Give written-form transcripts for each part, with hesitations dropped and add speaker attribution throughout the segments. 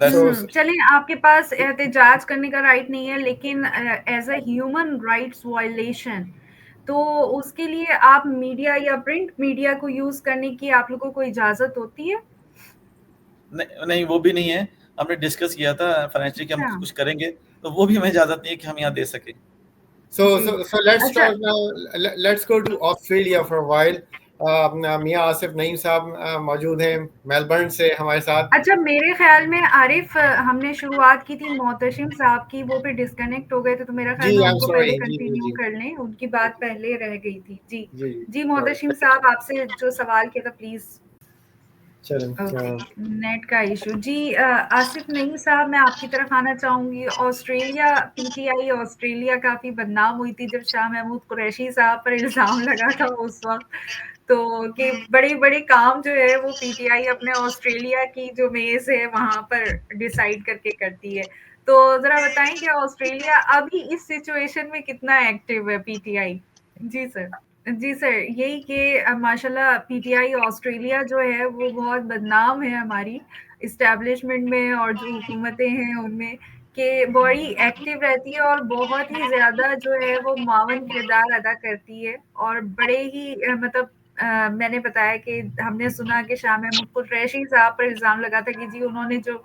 Speaker 1: چلیں آپ کے پاس احتجاج کرنے کا رائٹ نہیں ہے، لیکن as a human rights violation تو اس کے لیے آپ میڈیا یا پرنٹ میڈیا کو یوز کرنے کی آپ لوگوں کو اجازت ہوتی ہے؟
Speaker 2: نہیں، وہ بھی نہیں ہے. ہم نے ڈسکس کیا تھا فائنینشلی کہ ہم کچھ کریں گے، تو وہ بھی ہمیں اجازت نہیں ہے کہ ہم یہاں دے سکیں.
Speaker 3: So let's talk now. Let's go to Australia for a while. میاں آصف نعیم صاحب موجود ہیں میلبرن سے ہمارے ساتھ.
Speaker 1: اچھا، میرے خیال میں عارف ہم نے شروعات کی تھی محتشم صاحب کی، وہ پھر ڈسکنیکٹ ہو گئے تھے، تو میرا خیال میں ان کو پہلے کنٹینیو کر لیں، ان کی بات پہلے رہ گئی تھی. جی محتشم صاحب آپ سے جو سوال کیا تھا پلیز. نیٹ کا ایشو. جی آصف نعیم صاحب میں آپ کی طرف آنا چاہوں گی. Australia P T I Australia کافی بدنام ہوئی تھی جب شاہ محمود قریشی صاحب پر الزام لگا تھا اس وقت، تو کہ بڑے بڑے کام جو ہے وہ پی ٹی آئی اپنے آسٹریلیا کی جو میز ہے وہاں پر ڈیسائیڈ کر کے کرتی ہے. تو ذرا بتائیں کہ آسٹریلیا ابھی اس سچویشن میں کتنا ایکٹیو ہے پی ٹی آئی؟ جی سر. جی سر، یہی کہ ماشاء اللہ پی ٹی آئی آسٹریلیا جو ہے وہ بہت بدنام ہے ہماری اسٹیبلشمنٹ میں اور جو حکومتیں ہیں ان میں، کہ بڑی ایکٹیو رہتی ہے اور بہت ہی زیادہ جو ہے وہ معاون کردار ادا کرتی ہے. اور بڑے ہی مطلب میں نے بتایا کہ ہم نے سنا کہ شاہ محمود قریشی صاحب پر الزام لگا تھا کہ جی انہوں نے جو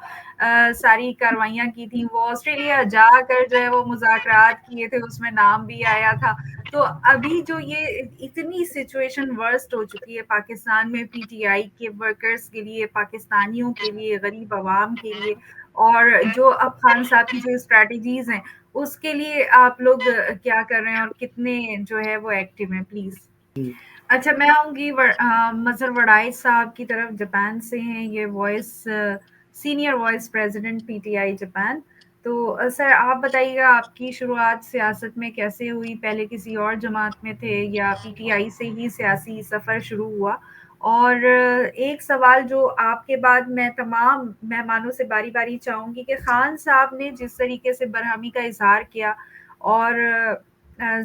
Speaker 1: ساری کاروائیاں کی تھیں وہ آسٹریلیا جا کر جو ہے وہ مذاکرات کیے تھے، اس میں نام بھی آیا تھا. تو ابھی جو یہ اتنی سچویشن ورسٹ ہو چکی ہے پاکستان میں پی ٹی آئی کے ورکرز کے لیے، پاکستانیوں کے لیے، غریب عوام کے لیے، اور جو اب خان صاحب کی جو اسٹریٹجیز ہیں اس کے لیے آپ لوگ کیا کر رہے ہیں اور کتنے جو ہے وہ ایکٹیو ہیں پلیز. اچھا، میں آؤں گی مظہر وڑائی صاحب کی طرف، جاپان سے ہیں یہ، vice senior vice president P T I Japan. تو سر آپ بتائیے گا آپ کی شروعات سیاست میں کیسے ہوئی؟ پہلے کسی اور جماعت میں تھے یا پی ٹی آئی سے ہی سیاسی سفر شروع ہوا؟ اور ایک سوال جو آپ کے بعد میں تمام مہمانوں سے باری باری چاہوں گی کہ خان صاحب نے جس طریقے سے برہمی کا اظہار کیا اور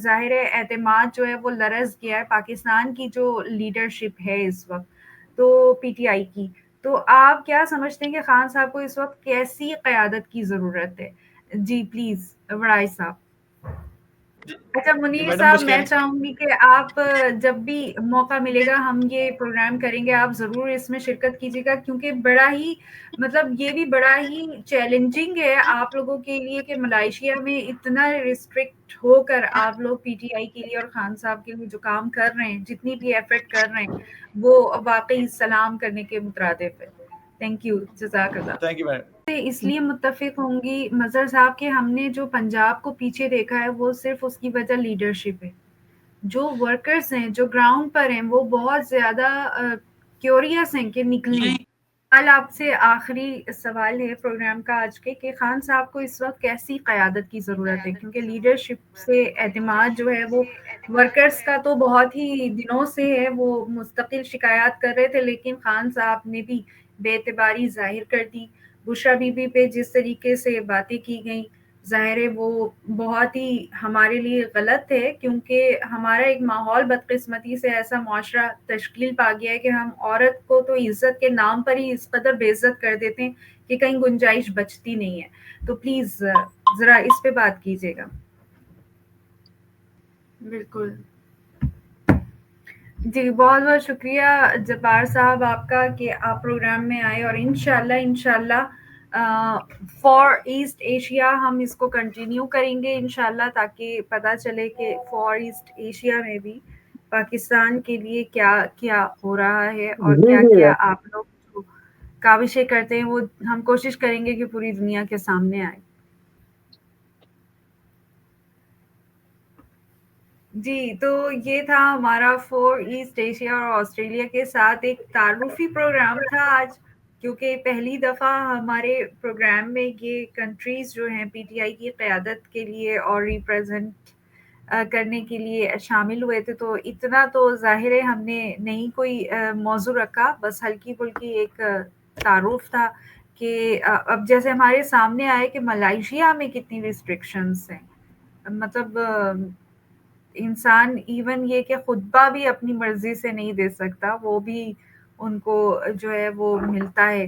Speaker 1: ظاہر اعتماد جو ہے وہ لرز گیا ہے پاکستان کی جو لیڈرشپ ہے اس وقت تو پی ٹی آئی کی، تو آپ کیا سمجھتے ہیں کہ خان صاحب کو اس وقت کیسی قیادت کی ضرورت ہے؟ جی پلیز وڑائی صاحب. اچھا منیر صاحب، میں چاہوں گی کہ آپ جب بھی موقع ملے گا ہم یہ پروگرام کریں گے، آپ ضرور اس میں شرکت کیجیے گا، کیونکہ بڑا ہی مطلب یہ بھی بڑا ہی چیلنجنگ ہے آپ لوگوں کے لیے کہ ملائیشیا میں اتنا ریسٹرکٹ ہو کر آپ لوگ پی ٹی آئی کے لیے اور خان صاحب کے لیے جو کام کر رہے ہیں، جتنی بھی ایفرٹ کر رہے ہیں، وہ واقعی سلام کرنے کے مترادف ہے. تھینک یو، جزاک اللہ.
Speaker 2: Thank you ma'am.
Speaker 1: اس لیے متفق ہوں گی مظہر صاحب کہ ہم نے جو پنجاب کو پیچھے دیکھا ہے وہ صرف اس کی وجہ لیڈرشپ ہے. جو ورکرز ہیں جو گراؤنڈ پر ہیں وہ بہت زیادہ کیوریس ہیں کہ نکلیں. کل آپ سے آخری سوال ہے پروگرام کا آج کے کہ خان صاحب کو اس وقت کیسی قیادت کی ضرورت ہے، کیونکہ لیڈرشپ سے اعتماد جو ہے وہ ورکرز کا تو بہت ہی دنوں سے ہے، وہ مستقل شکایات کر رہے تھے، لیکن خان صاحب نے بھی بے اعتباری ظاہر کر دی. بشرا بی بی پہ جس طریقے سے باتیں کی گئیں، ظاہر ہے وہ بہت ہی ہمارے لیے غلط ہے، کیونکہ ہمارا ایک ماحول بدقسمتی سے ایسا معاشرہ تشکیل پا گیا ہے کہ ہم عورت کو تو عزت کے نام پر ہی اس قدر بے عزت کر دیتے ہیں کہ کہیں گنجائش بچتی نہیں ہے. تو پلیز ذرا اس پہ بات کیجیے گا. بالکل جی، بہت بہت شکریہ جبار صاحب آپ کا کہ آپ پروگرام میں آئے، اور انشاءاللہ فار ایسٹ ایشیا ہم اس کو کنٹینیو کریں گے انشاءاللہ، تاکہ پتہ چلے کہ فار ایسٹ ایشیا میں بھی پاکستان کے لیے کیا کیا ہو رہا ہے اور کیا کیا آپ لوگ جو کاوشیں کرتے ہیں وہ ہم کوشش کریں گے کہ پوری دنیا کے سامنے آئے. جی، تو یہ تھا ہمارا فور ایسٹ ایشیا اور آسٹریلیا کے ساتھ ایک تعارفی پروگرام تھا آج، کیونکہ پہلی دفعہ ہمارے پروگرام میں یہ کنٹریز جو ہیں پی ٹی آئی کی قیادت کے لیے اور ریپریزنٹ کرنے کے لیے شامل ہوئے تھے، تو اتنا تو ظاہر ہے ہم نے نہیں کوئی موضوع رکھا، بس ہلکی پھلکی ایک تعارف تھا کہ اب جیسے ہمارے سامنے آئے کہ ملائیشیا میں کتنی ریسٹرکشنز ہیں، مطلب انسان ایون یہ کہ خطبہ بھی اپنی مرضی سے نہیں دے سکتا، وہ بھی ان کو جو ہے وہ ملتا ہے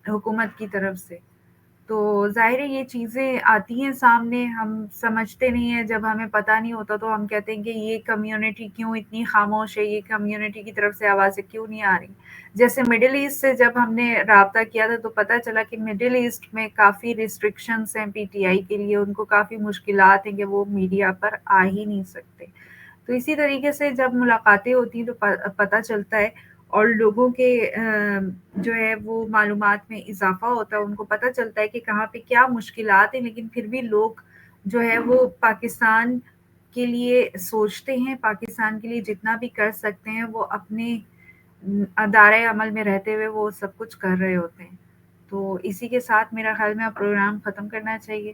Speaker 1: حکومت کی طرف سے. تو ظاہر ہے یہ چیزیں آتی ہیں سامنے، ہم سمجھتے نہیں ہیں، جب ہمیں پتہ نہیں ہوتا تو ہم کہتے ہیں کہ یہ کمیونٹی کیوں اتنی خاموش ہے، یہ کمیونٹی کی طرف سے آوازیں کیوں نہیں آ رہی. جیسے مڈل ایسٹ سے جب ہم نے رابطہ کیا تھا تو پتہ چلا کہ مڈل ایسٹ میں کافی ریسٹرکشنس ہیں پی ٹی آئی کے لیے، ان کو کافی مشکلات ہیں کہ وہ میڈیا پر آ ہی نہیں سکتے. تو اسی طریقے سے جب ملاقاتیں ہوتی ہیں تو پتہ چلتا ہے اور لوگوں کے جو ہے وہ معلومات میں اضافہ ہوتا ہے، ان کو پتہ چلتا ہے کہ کہاں پہ کیا مشکلات ہیں، لیکن پھر بھی لوگ جو ہے وہ پاکستان کے لیے سوچتے ہیں، پاکستان کے لیے جتنا بھی کر سکتے ہیں وہ اپنے ادارۂ عمل میں رہتے ہوئے وہ سب کچھ کر رہے ہوتے ہیں. تو اسی کے ساتھ میرا خیال میں اب پروگرام ختم کرنا چاہیے.